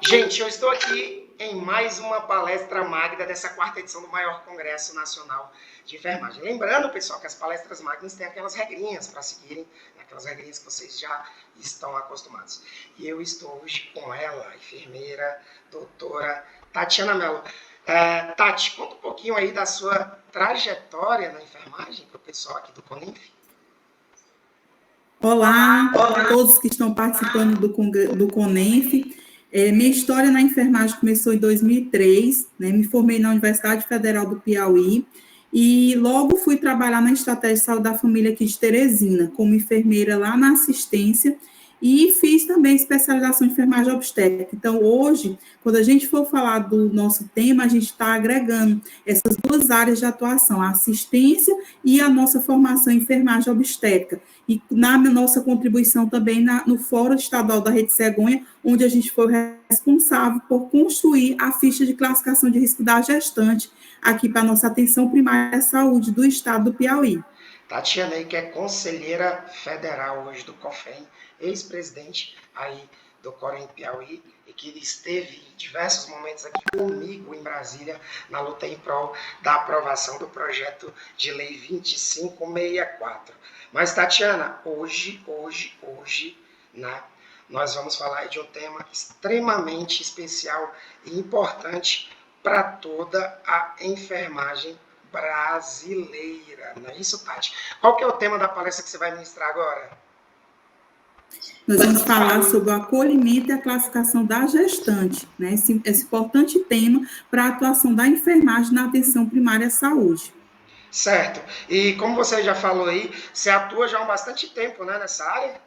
Gente, eu estou aqui em mais uma palestra magna dessa quarta edição do maior Congresso Nacional de Enfermagem. Lembrando, pessoal, que as palestras magnas têm aquelas regrinhas para seguirem, aquelas regrinhas que vocês já estão acostumados. E eu estou hoje com ela, enfermeira, doutora Tatiana Mello. Tati, conta um pouquinho aí da sua trajetória na enfermagem para o pessoal aqui do CONINF. Olá a todos que estão participando do CONENF. Minha história na enfermagem começou em 2003, né? Me formei na Universidade Federal do Piauí e logo fui trabalhar na Estratégia de Saúde da Família aqui de Teresina, como enfermeira lá na assistência, e fiz também especialização em enfermagem obstétrica. Então, hoje, quando a gente for falar do nosso tema, a gente está agregando essas duas áreas de atuação, a assistência e a nossa formação em enfermagem obstétrica. E na nossa contribuição também no Fórum Estadual da Rede Cegonha, onde a gente foi responsável por construir a ficha de classificação de risco da gestante aqui para a nossa atenção primária à saúde do estado do Piauí. Tatiana aí, que é conselheira federal hoje do COFEM, ex-presidente aí do COREM Piauí, e que esteve em diversos momentos aqui comigo em Brasília, na luta em prol da aprovação do projeto de lei 2564. Mas, Tatiana, hoje, né, nós vamos falar de um tema extremamente especial e importante para toda a enfermagem brasileira. Não é isso, Tati? Qual que é o tema da palestra que você vai ministrar agora? Nós vamos falar sobre o acolhimento e a classificação da gestante, né? Esse importante tema para a atuação da enfermagem na atenção primária à saúde. Certo. E como você já falou aí, você atua já há bastante tempo, né, nessa área?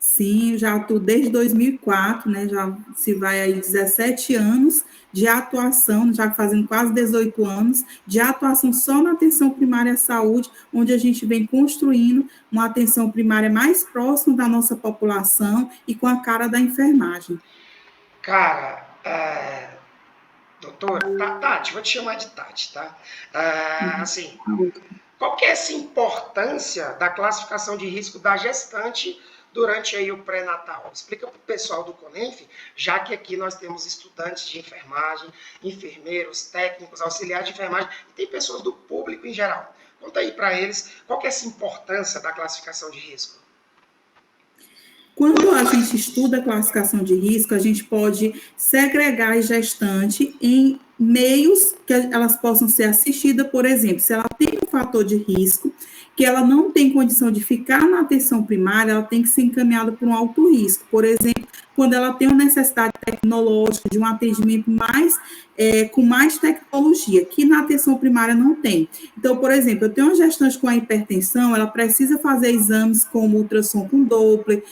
Sim, já atuo desde 2004, né? Já se vai aí 17 anos de atuação, já fazendo quase 18 anos, de atuação só na atenção primária à saúde, onde a gente vem construindo uma atenção primária mais próxima da nossa população e com a cara da enfermagem. Cara, doutora, Tati, vou te chamar de Tati, tá? Assim, qual que é essa importância da classificação de risco da gestante durante aí o pré-natal? Explica para o pessoal do CONENF, já que aqui nós temos estudantes de enfermagem, enfermeiros, técnicos, auxiliares de enfermagem, e tem pessoas do público em geral. Conta aí para eles qual que é essa importância da classificação de risco. Quando a gente estuda a classificação de risco, a gente pode segregar a gestante em meios que elas possam ser assistidas, por exemplo, se ela tem um fator de risco, que ela não tem condição de ficar na atenção primária, ela tem que ser encaminhada para um alto risco. Por exemplo, quando ela tem uma necessidade tecnológica, de um atendimento com mais tecnologia, que na atenção primária não tem. Então, por exemplo, eu tenho uma gestante com a hipertensão, ela precisa fazer exames como ultrassom com Doppler,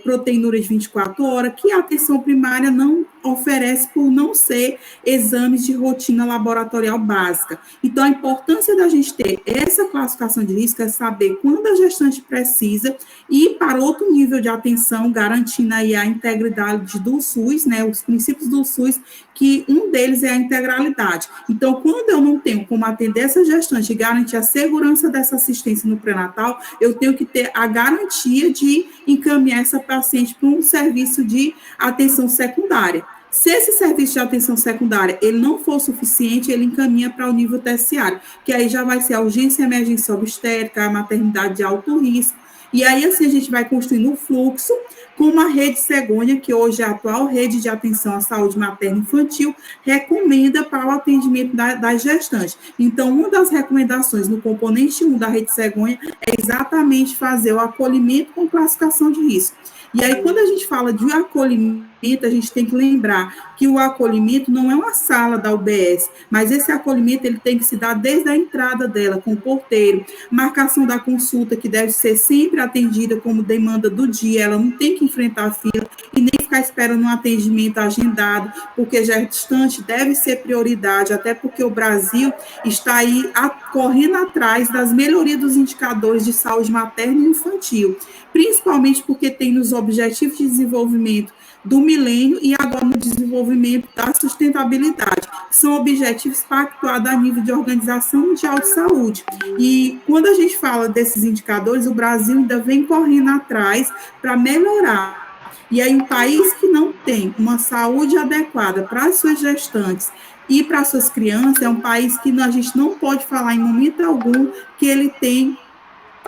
proteinúria de 24 horas, que a atenção primária não oferece por não ser exames de rotina laboratorial básica. Então, a importância da gente ter essa classificação de risco é saber quando a gestante precisa ir para outro nível de atenção, garantindo aí a integridade do SUS, né, os princípios do SUS, que um deles é a integralidade. Então, quando eu não tenho como atender essa gestante e garantir a segurança dessa assistência no pré-natal, eu tenho que ter a garantia de encaminhar essa paciente para um serviço de atenção secundária. Se esse serviço de atenção secundária ele não for suficiente, ele encaminha para o nível terciário, que aí já vai ser a urgência e emergência obstétrica, a maternidade de alto risco. E aí, assim, a gente vai construindo um fluxo como a Rede Cegonha, que hoje é a atual rede de atenção à saúde materna e infantil, recomenda para o atendimento das gestantes. Então, uma das recomendações no componente 1 da Rede Cegonha é exatamente fazer o acolhimento com classificação de risco. E aí, quando a gente fala de acolhimento, a gente tem que lembrar que o acolhimento não é uma sala da UBS, mas esse acolhimento ele tem que se dar desde a entrada dela, com o porteiro, marcação da consulta, que deve ser sempre atendida como demanda do dia, ela não tem que enfrentar a fila e nem ficar esperando um atendimento agendado, porque gestante deve ser prioridade, até porque o Brasil está aí correndo atrás das melhorias dos indicadores de saúde materna e infantil, principalmente porque tem nos Objetivos de Desenvolvimento do milênio e agora no desenvolvimento da sustentabilidade, que são objetivos pactuados a nível de Organização Mundial de Saúde. E quando a gente fala desses indicadores, o Brasil ainda vem correndo atrás para melhorar, E aí, um país que não tem uma saúde adequada para as suas gestantes e para as suas crianças, é um país que a gente não pode falar em momento algum que ele tem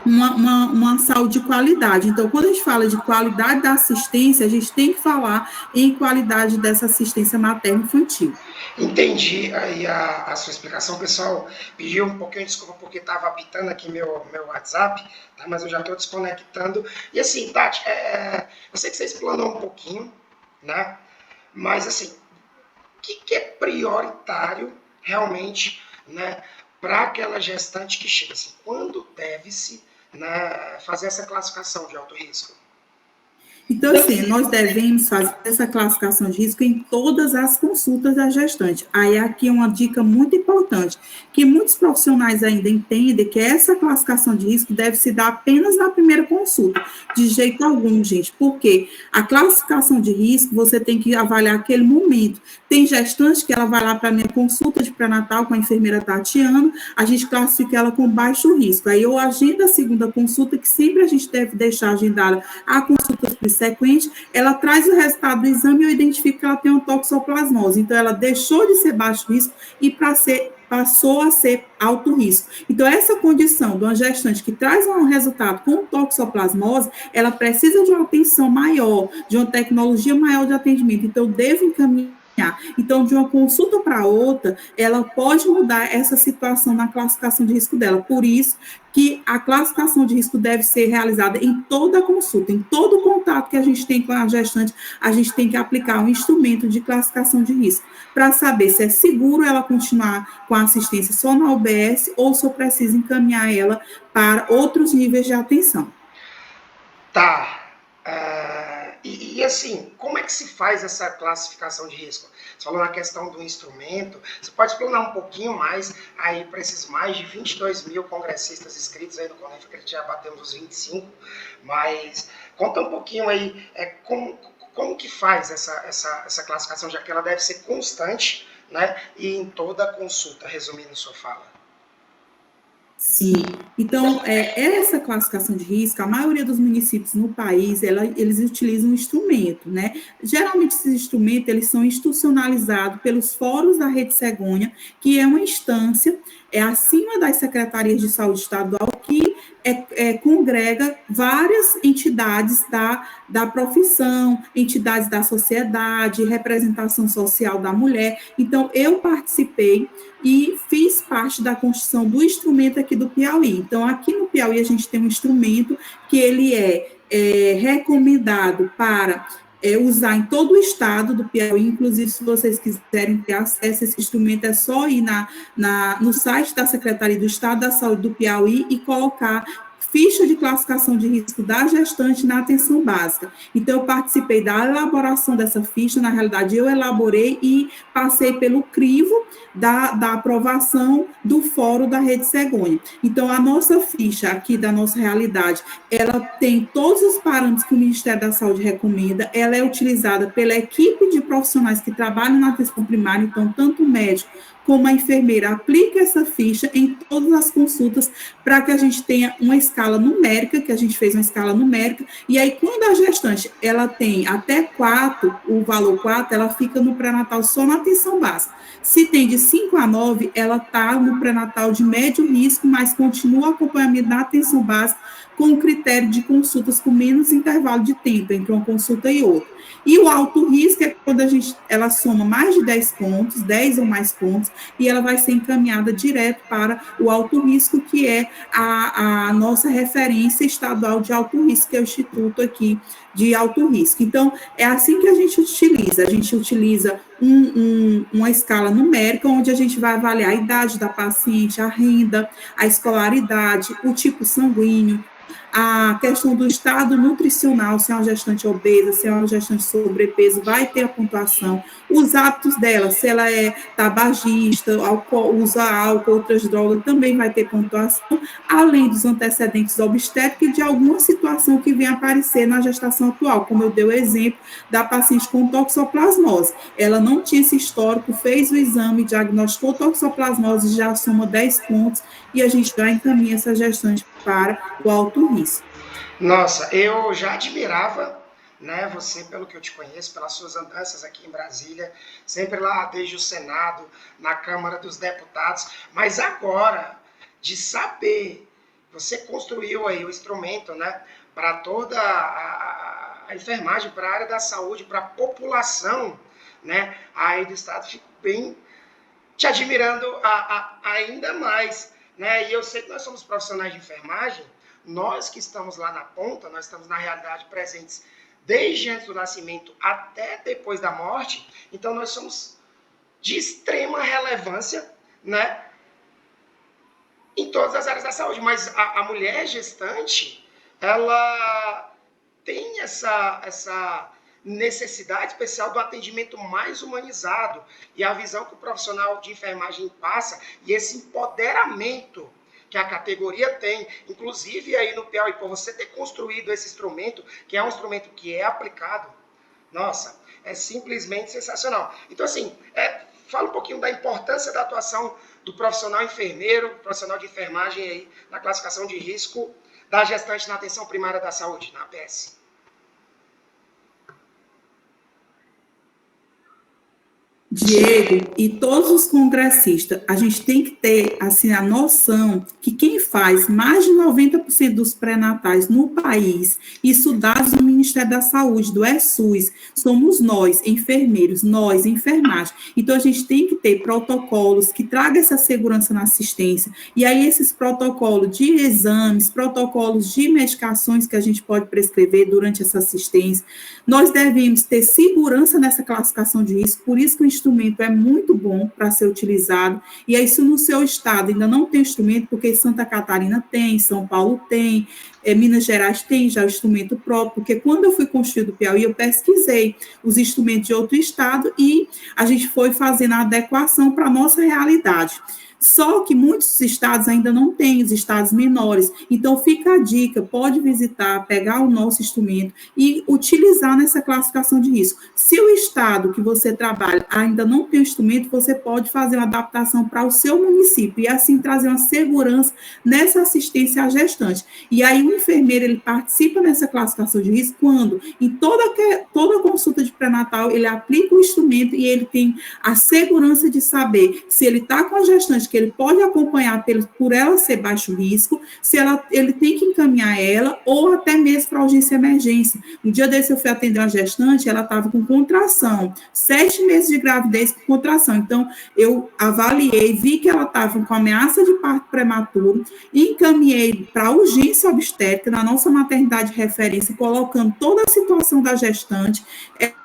uma saúde de qualidade. Então, quando a gente fala de qualidade da assistência, a gente tem que falar em qualidade dessa assistência materno-infantil. Entendi aí a sua explicação, pessoal. Pedi um pouquinho de desculpa porque estava apitando aqui meu WhatsApp, tá? Mas eu já estou desconectando. E assim, Tati, eu sei que você explanou um pouquinho, né? Mas assim, o que é prioritário realmente, né, para aquela gestante que chega? Assim, quando deve-se, né, fazer essa classificação de alto risco? Então, assim, nós devemos fazer essa classificação de risco em todas as consultas da gestante. Aí, aqui é uma dica muito importante, que muitos profissionais ainda entendem que essa classificação de risco deve se dar apenas na primeira consulta, de jeito algum, gente, porque a classificação de risco, você tem que avaliar aquele momento. Tem gestante que ela vai lá para a minha consulta de pré-natal com a enfermeira Tatiana, a gente classifica ela com baixo risco. Aí, eu agendo a segunda consulta, que sempre a gente deve deixar agendada a consulta subsequente, ela traz o resultado do exame e eu identifico que ela tem uma toxoplasmose. Então, ela deixou de ser baixo risco e passou a ser alto risco. Então, essa condição de uma gestante que traz um resultado com toxoplasmose, ela precisa de uma atenção maior, de uma tecnologia maior de atendimento. Então, eu devo encaminhar. Então, de uma consulta para outra, ela pode mudar essa situação na classificação de risco dela. Por isso que a classificação de risco deve ser realizada em toda a consulta, em todo o contato que a gente tem com a gestante, a gente tem que aplicar um instrumento de classificação de risco, para saber se é seguro ela continuar com a assistência só na UBS ou se eu preciso encaminhar ela para outros níveis de atenção. Tá. Assim, como é que se faz essa classificação de risco? Você falou na questão do instrumento. Você pode explanar um pouquinho mais aí para esses mais de 22 mil congressistas inscritos aí no Conef, que já batemos os 25, mas conta um pouquinho aí como que faz essa classificação, já que ela deve ser constante, né, e em toda a consulta, resumindo sua fala. Sim, então, essa classificação de risco, a maioria dos municípios no país, eles utilizam um instrumento, né? Geralmente, esses instrumentos, eles são institucionalizados pelos fóruns da Rede Cegonha, que é uma instância, acima das secretarias de saúde estadual, que congrega várias entidades da profissão, entidades da sociedade, representação social da mulher. Então, eu participei e fiz parte da construção do instrumento aqui do Piauí. Então, aqui no Piauí, a gente tem um instrumento que ele é recomendado para usar em todo o estado do Piauí. Inclusive, se vocês quiserem ter acesso a esse instrumento, é só ir no site da Secretaria do Estado da Saúde do Piauí e colocar ficha de classificação de risco da gestante na atenção básica. Então, eu participei da elaboração dessa ficha, na realidade, eu elaborei e passei pelo crivo da aprovação do fórum da Rede Cegonha. Então, a nossa ficha aqui da nossa realidade, ela tem todos os parâmetros que o Ministério da Saúde recomenda, ela é utilizada pela equipe de profissionais que trabalham na atenção primária, então, tanto o médico como a enfermeira aplica essa ficha em todas as consultas para que a gente tenha uma escala numérica, que a gente fez uma escala numérica, e aí quando a gestante ela tem até 4, o valor 4, ela fica no pré-natal só na atenção básica. Se tem de 5 a 9, ela está no pré-natal de médio risco, mas continua o acompanhamento da atenção básica com o critério de consultas com menos intervalo de tempo entre uma consulta e outra. E o alto risco é quando ela soma mais de 10 pontos, 10 ou mais pontos, e ela vai ser encaminhada direto para o alto risco, que é a nossa referência estadual de alto risco, que é o Instituto aqui de alto risco. Então, é assim que a gente utiliza uma escala numérica, onde a gente vai avaliar a idade da paciente, a renda, a escolaridade, o tipo sanguíneo, a questão do estado nutricional, se é uma gestante obesa, se é uma gestante sobrepeso, vai ter a pontuação, os hábitos dela, se ela é tabagista, usa álcool, outras drogas, também vai ter pontuação, além dos antecedentes obstétricos e de alguma situação que venha aparecer na gestação atual, como eu dei o exemplo da paciente com toxoplasmose. Ela não tinha esse histórico, fez o exame, diagnosticou toxoplasmose, já soma 10 pontos, e a gente já encaminha essa gestante para o alto risco. Nossa, eu já admirava, né? Você, pelo que eu te conheço, pelas suas andanças aqui em Brasília, sempre lá desde o Senado, na Câmara dos Deputados, mas agora, de saber, você construiu aí o instrumento, né, para toda a enfermagem, para a área da saúde, para a população, né, aí do Estado, fico bem te admirando ainda mais, né? E eu sei que nós somos profissionais de enfermagem, nós que estamos lá na ponta, nós estamos na realidade presentes desde antes do nascimento até depois da morte, então nós somos de extrema relevância, né, em todas as áreas da saúde, mas a mulher gestante, ela tem essa necessidade especial do atendimento mais humanizado e a visão que o profissional de enfermagem passa e esse empoderamento que a categoria tem, inclusive aí no Piauí, por você ter construído esse instrumento, que é um instrumento que é aplicado, nossa, é simplesmente sensacional. Então, assim, fala um pouquinho da importância da atuação do profissional enfermeiro, profissional de enfermagem aí na classificação de risco da gestante na atenção primária da saúde, na APS. Diego e todos os congressistas, a gente tem que ter assim, a noção que quem faz mais de 90% dos pré-natais no país, isso dados do Ministério da Saúde, do SUS, somos nós, enfermeiros, nós, enfermagem. Então, a gente tem que ter protocolos que tragam essa segurança na assistência. E aí, esses protocolos de exames, protocolos de medicações que a gente pode prescrever durante essa assistência, nós devemos ter segurança nessa classificação de risco, por isso que o instrumento é muito bom para ser utilizado, e aí se no seu estado ainda não tem instrumento, porque Santa Catarina tem, São Paulo tem, Minas Gerais tem já o instrumento próprio, porque quando eu fui construir do Piauí, eu pesquisei os instrumentos de outro estado e a gente foi fazendo a adequação para a nossa realidade. Só que muitos estados ainda não têm, os estados menores. Então, fica a dica, pode visitar, pegar o nosso instrumento e utilizar nessa classificação de risco. Se o estado que você trabalha ainda não tem o instrumento, você pode fazer uma adaptação para o seu município e assim trazer uma segurança nessa assistência à gestante. E aí o enfermeiro, ele participa nessa classificação de risco quando, em toda consulta de pré-natal, ele aplica o instrumento e ele tem a segurança de saber se ele está com a gestante, que ele pode acompanhar por ela ser baixo risco, se ele tem que encaminhar ela, ou até mesmo para urgência e emergência. Um dia desse eu fui atender uma gestante, ela estava com contração, 7 meses de gravidez com contração. Então, eu avaliei, vi que ela estava com ameaça de parto prematuro, encaminhei para urgência obstétrica, na nossa maternidade de referência, colocando toda a situação da gestante.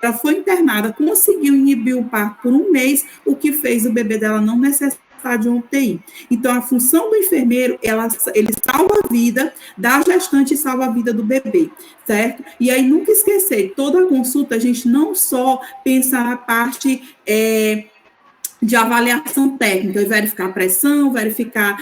Ela foi internada, conseguiu inibir o parto por 1 mês, o que fez o bebê dela não necessitar de UTI. Então, a função do enfermeiro, ele salva a vida da gestante e salva a vida do bebê, certo? E aí, nunca esquecer, toda a consulta, a gente não só pensa na parte de avaliação técnica, verificar a pressão, verificar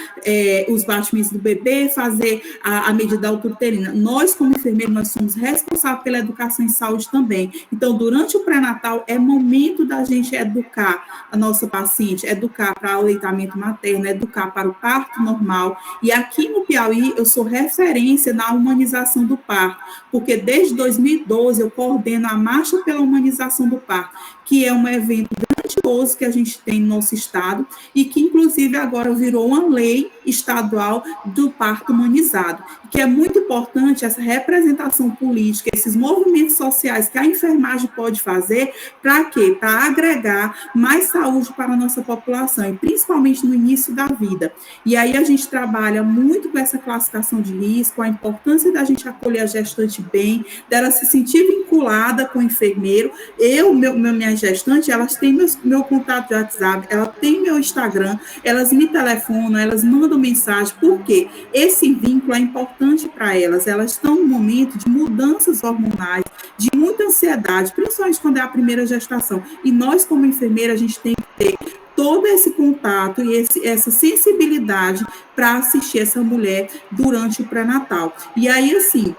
os batimentos do bebê, fazer a medida da altura uterina. Nós, como enfermeiros, nós somos responsáveis pela educação em saúde também. Então, durante o pré-natal, é momento da gente educar a nossa paciente, educar para o aleitamento materno, educar para o parto normal. E aqui no Piauí, eu sou referência na humanização do parto, porque desde 2012 eu coordeno a Marcha pela Humanização do Parto, que é um evento grandioso que a gente tem no nosso estado e que, inclusive, agora virou uma lei estadual do parto humanizado, que é muito importante essa representação política, esses movimentos sociais que a enfermagem pode fazer, para quê? Para agregar mais saúde para a nossa população, e principalmente no início da vida. E aí a gente trabalha muito com essa classificação de risco, a importância da gente acolher a gestante bem, dela se sentir vinculada com o enfermeiro. Minha gestante, elas têm meu contato de WhatsApp, elas têm meu Instagram, elas me telefonam, elas mandam mensagem, porque esse vínculo é importante para elas. Elas estão num momento de mudanças hormonais, de muita ansiedade, principalmente quando é a primeira gestação. E nós, como enfermeira, a gente tem que ter todo esse contato e essa sensibilidade para assistir essa mulher durante o pré-natal. E aí, assim,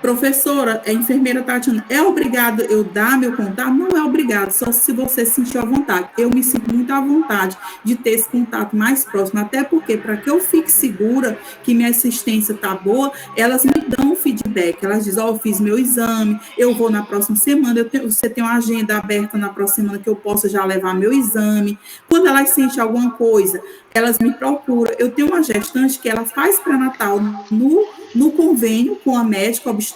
professora, a enfermeira Tatiana, é obrigado eu dar meu contato? Não é obrigado, só se você sentir à vontade. Eu me sinto muito à vontade de ter esse contato mais próximo, até porque, para que eu fique segura que minha assistência está boa, elas me dão um feedback, elas dizem, eu fiz meu exame, eu vou na próxima semana, você tem uma agenda aberta na próxima semana que eu possa já levar meu exame. Quando elas sentem alguma coisa, elas me procuram. Eu tenho uma gestante que ela faz pré-natal no convênio com a médica obstetra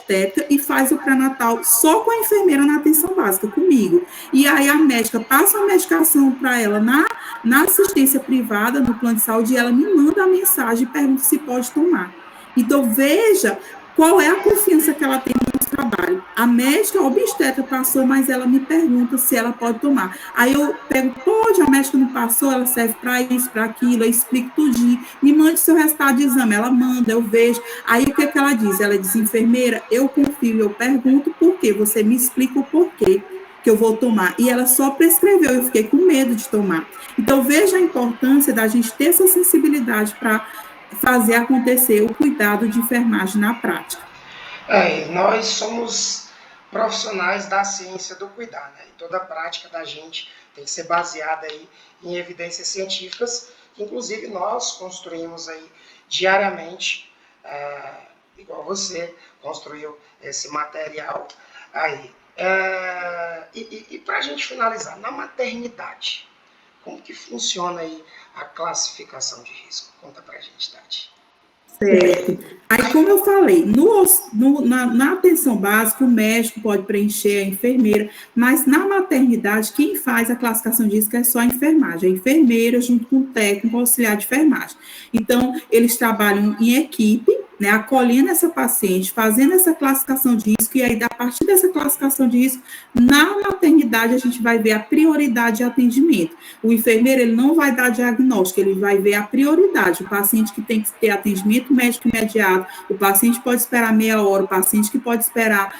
e faz o pré-natal só com a enfermeira na atenção básica, comigo. E aí a médica passa a medicação para ela na assistência privada, no plano de saúde, e ela me manda a mensagem e pergunta se pode tomar. Então, veja qual é a confiança que ela tem no nosso trabalho. A médica obstetra passou, mas ela me pergunta se ela pode tomar. Aí eu pego, pode, a médica não passou, ela serve para isso, para aquilo, eu explico tudinho, me mande seu resultado de exame, ela manda, eu vejo. Aí o que é que ela diz? Ela diz, enfermeira, eu confio, eu pergunto por quê, você me explica o porquê que eu vou tomar. E ela só prescreveu, eu fiquei com medo de tomar. Então, veja a importância da gente ter essa sensibilidade para fazer acontecer o cuidado de enfermagem na prática. Nós somos profissionais da ciência do cuidar, né? E toda a prática da gente tem que ser baseada aí em evidências científicas, que inclusive nós construímos aí diariamente, igual você construiu esse material aí. E para a gente finalizar, na maternidade, como que funciona aí a classificação de risco? Conta para a gente, Tati. Certo. Aí, como eu falei, na atenção básica, o médico pode preencher, a enfermeira, mas na maternidade, quem faz a classificação de risco é só a enfermagem, a enfermeira junto com o técnico auxiliar de enfermagem. Então, eles trabalham em equipe, né, acolhendo essa paciente, fazendo essa classificação de risco, e aí, a partir dessa classificação de risco, na maternidade, a gente vai ver a prioridade de atendimento. O enfermeiro, ele não vai dar diagnóstico, ele vai ver a prioridade. O paciente que tem que ter atendimento médico imediato, o paciente pode esperar meia hora, o paciente que pode esperar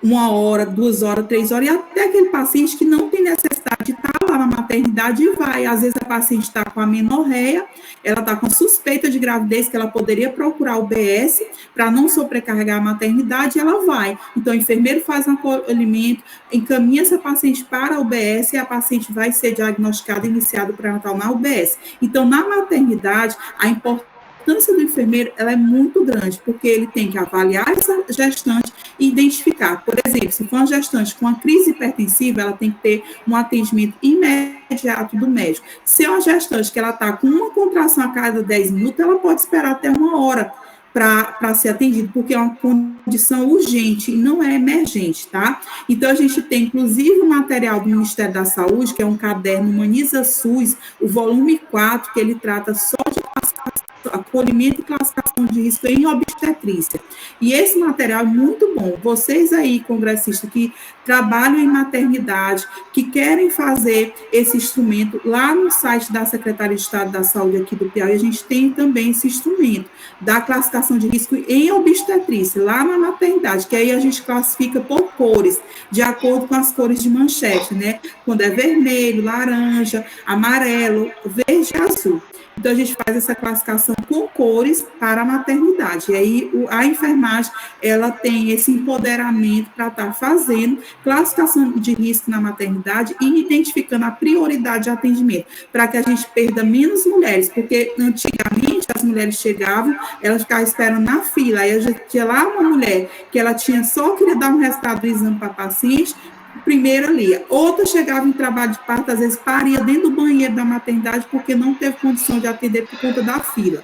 1 hora, 2 horas, 3 horas, e até aquele paciente que não tem necessidade de estar lá na maternidade e vai. Às vezes a paciente está com a menorreia, ela está com suspeita de gravidez, que ela poderia procurar o BS para não sobrecarregar a maternidade, e ela vai. Então, o enfermeiro faz um acolhimento, encaminha essa paciente para a UBS, e a paciente vai ser diagnosticada e iniciada o pré-natal na UBS. Então, na maternidade, a importância do enfermeiro ela é muito grande, porque ele tem que avaliar essa gestante e identificar. Por exemplo, se for uma gestante com uma crise hipertensiva, ela tem que ter um atendimento imediato do médico. Se é uma gestante que ela está com uma contração a cada 10 minutos, ela pode esperar até 1 hora para ser atendido, porque é uma condição urgente e não é emergente, tá? Então, a gente tem, inclusive, um material do Ministério da Saúde, que é um caderno Humaniza SUS, o volume 4, que ele trata só de acolhimento e classificação de risco em obstetrícia. E esse material é muito bom. Vocês aí, congressistas, que trabalham em maternidade, que querem fazer esse instrumento, lá no site da Secretaria de Estado da Saúde aqui do Piauí, a gente tem também esse instrumento da classificação de risco em obstetrícia, lá na maternidade, que aí a gente classifica por cores, de acordo com as cores de manchete, né? Quando é vermelho, laranja, amarelo, verde e azul. Então, a gente faz essa classificação com cores para a maternidade. E aí, a enfermagem, ela tem esse empoderamento para estar fazendo classificação de risco na maternidade e identificando a prioridade de atendimento, para que a gente perda menos mulheres, porque antigamente as mulheres chegavam, elas ficavam esperando na fila, aí a gente tinha lá uma mulher que ela só queria dar um resultado do exame para a paciente, primeiro ali, outra chegava em trabalho de parto, às vezes paria dentro do banheiro da maternidade porque não teve condição de atender por conta da fila.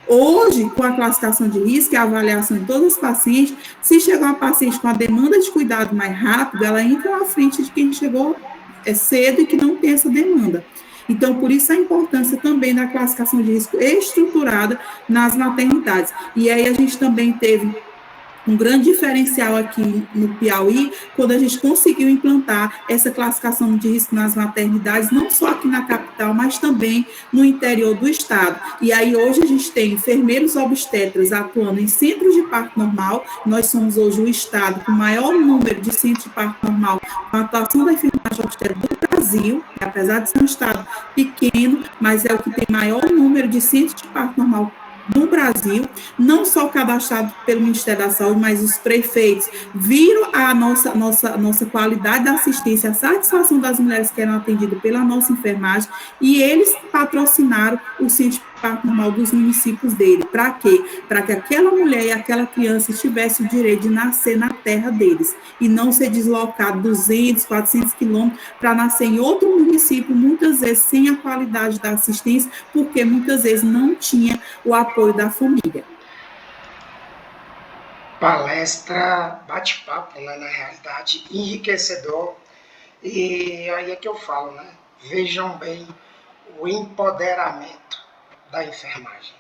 Hoje, com a classificação de risco e a avaliação de todos os pacientes, se chegar uma paciente com a demanda de cuidado mais rápido, ela entra na frente de quem chegou cedo e que não tem essa demanda. Então, por isso a importância também da classificação de risco estruturada nas maternidades. E aí a gente também teve um grande diferencial aqui no Piauí, quando a gente conseguiu implantar essa classificação de risco nas maternidades, não só aqui na capital, mas também no interior do estado. E aí hoje a gente tem enfermeiros obstetras atuando em centros de parto normal. Nós somos hoje o estado com o maior número de centros de parto normal, com a atuação da enfermagem obstetra do Brasil, apesar de ser um estado pequeno, mas é o que tem maior número de centros de parto normal no Brasil, não só cadastrado pelo Ministério da Saúde, mas os prefeitos viram a nossa qualidade da assistência, a satisfação das mulheres que eram atendidas pela nossa enfermagem, e eles patrocinaram o Centro de Parto Normal dos municípios dele. Para quê? Para que aquela mulher e aquela criança tivesse o direito de nascer na terra deles, e não ser deslocado 200, 400 quilômetros para nascer em outro município, muitas vezes sem a qualidade da assistência, porque muitas vezes não tinha o apoio da família. Palestra, bate-papo, né, na realidade, enriquecedor. E aí é que eu falo, né? Vejam bem o empoderamento da enfermagem.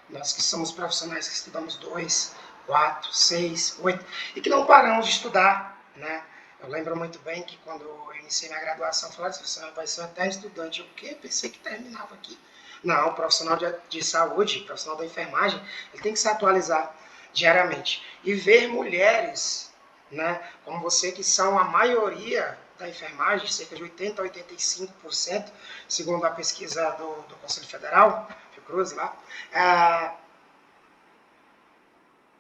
Nós que somos profissionais que estudamos 2, 4, 6, 8 e que não paramos de estudar, né? Eu lembro muito bem que quando eu iniciei minha graduação, eu falei assim, você vai ser até estudante. Eu, o quê? Pensei que terminava aqui. Não, o profissional de saúde, o profissional da enfermagem, ele tem que se atualizar diariamente. E ver mulheres, né, como você, que são a maioria da enfermagem, cerca de 80% a 85%, segundo a pesquisa do Conselho Federal, Fiocruz lá,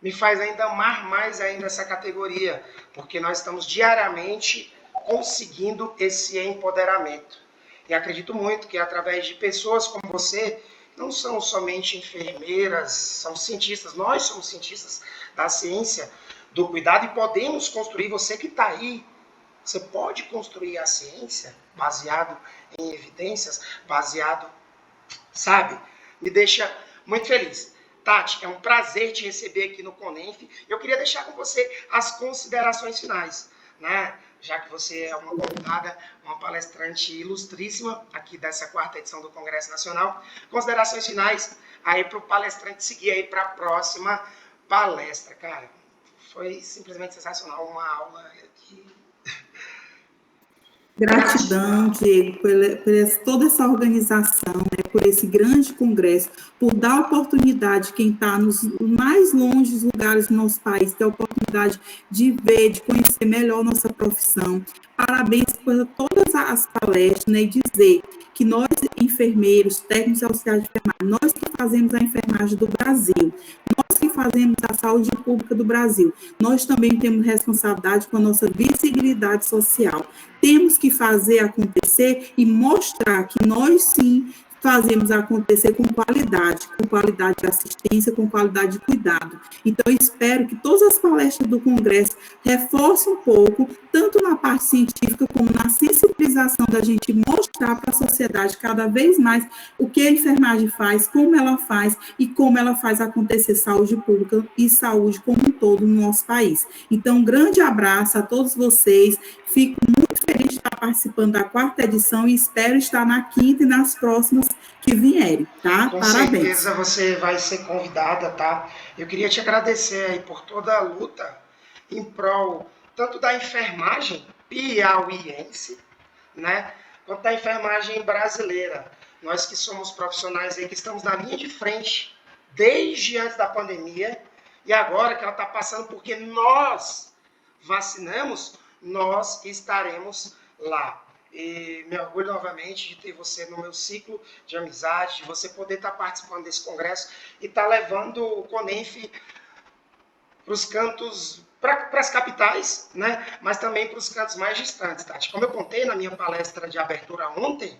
me faz ainda amar mais ainda essa categoria, porque nós estamos diariamente conseguindo esse empoderamento. E acredito muito que através de pessoas como você, não são somente enfermeiras, são cientistas, nós somos cientistas da ciência, do cuidado, e podemos construir, você que está aí, você pode construir a ciência baseado em evidências, baseado, sabe? Me deixa muito feliz. Tati, é um prazer te receber aqui no Conenf. Eu queria deixar com você as considerações finais, né? Já que você é uma convidada, uma palestrante ilustríssima aqui dessa 4ª edição do Congresso Nacional. Considerações finais aí para o palestrante seguir aí para a próxima palestra, cara. Foi simplesmente sensacional, uma aula que... Gratidão, Diego, por toda essa organização, né, por esse grande congresso, por dar oportunidade a quem está nos mais longes lugares do nosso país, ter a oportunidade de ver, de conhecer melhor nossa profissão. Parabéns por todas as palestras, né, e dizer que nós, enfermeiros, técnicos auxiliares de enfermagem, nós que fazemos a enfermagem do Brasil, nós que fazemos a saúde pública do Brasil, nós também temos responsabilidade com a nossa visibilidade social. Temos que fazer acontecer e mostrar que nós, sim, fazemos acontecer com qualidade de assistência, com qualidade de cuidado. Então, eu espero que todas as palestras do Congresso reforcem um pouco, tanto na parte científica, como na sensibilização da gente mostrar para a sociedade cada vez mais o que a enfermagem faz, como ela faz e como ela faz acontecer saúde pública e saúde como um todo no nosso país. Então, um grande abraço a todos vocês, fico muito feliz de estar participando da 4ª edição e espero estar na 5ª e nas próximas que vierem, tá? Com Parabéns. certeza você vai ser convidada, tá? Eu queria te agradecer aí por toda a luta em prol tanto da enfermagem piauiense, né, quanto da enfermagem brasileira. Nós que somos profissionais aí, que estamos na linha de frente desde antes da pandemia, e agora que ela está passando, porque nós vacinamos, nós estaremos lá. E me orgulho novamente de ter você no meu ciclo de amizade, de você poder estar participando desse congresso e estar levando o Conenf para os cantos, para as capitais, né? Mas também para os cantos mais distantes, Tati. Como eu contei na minha palestra de abertura ontem,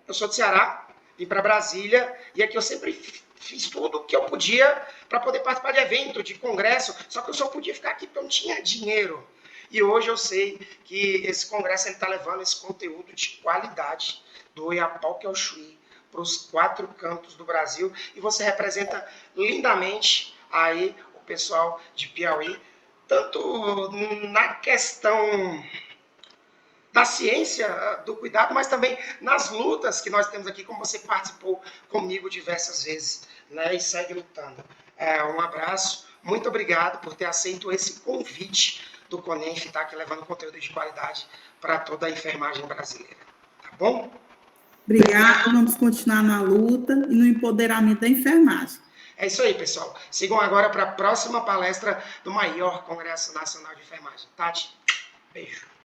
eu sou de Ceará, vim para Brasília, e aqui eu sempre fiz tudo o que eu podia para poder participar de evento, de congresso, só que eu só podia ficar aqui porque eu não tinha dinheiro. E hoje eu sei que esse congresso está levando esse conteúdo de qualidade do Oiapoque ao Chuí para os 4 cantos do Brasil, e você representa lindamente aí o pessoal de Piauí, tanto na questão da ciência, do cuidado, mas também nas lutas que nós temos aqui, como você participou comigo diversas vezes, né, e segue lutando. Um abraço, muito obrigado por ter aceito esse convite do Conenf, tá aqui levando conteúdo de qualidade para toda a enfermagem brasileira. Tá bom? Obrigada, vamos continuar na luta e no empoderamento da enfermagem. É isso aí, pessoal. Sigam agora para a próxima palestra do maior Congresso Nacional de Enfermagem. Tati, beijo.